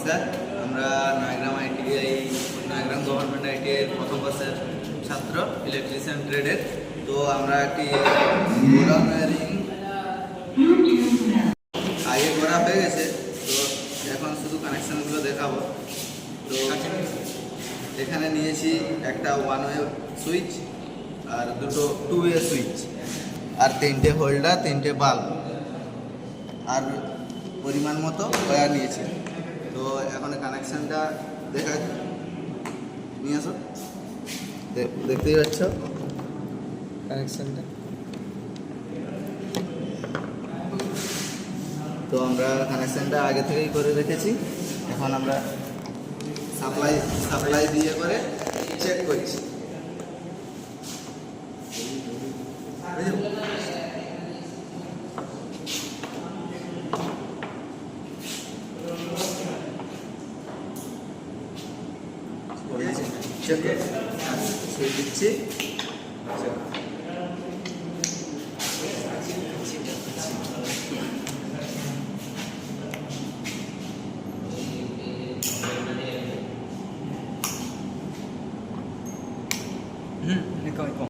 নমস্কার। আমরা Nayagram government ITI প্রথম বর্ষের ছাত্র, ইলেকট্রিশিয়ান ট্রেডের। তো আমরা একটি গোডাউন ওয়্যারিং আগে করা হয়ে গেছে, তো এখন শুধু কানেকশানগুলো দেখাবো। তো এখানে নিয়েছি একটা ওয়ান ওয়ে সুইচ আর দুটো টু ওয়ে সুইচ আর তিনটে হোল্ডার, তিনটে বাল্ব আর পরিমাণ মতো ওয়্যার নিয়েছি। তো এখন কানেকশানটা দেখা নিয়ে আসো, দেখতেই পাচ্ছ কানেকশানটা। তো আমরা কানেকশানটা আগে থেকেই করে রেখেছি, এখন আমরা সাপ্লাই দিয়ে করে চেক করছি। চেক সুইচ দিচ্ছি।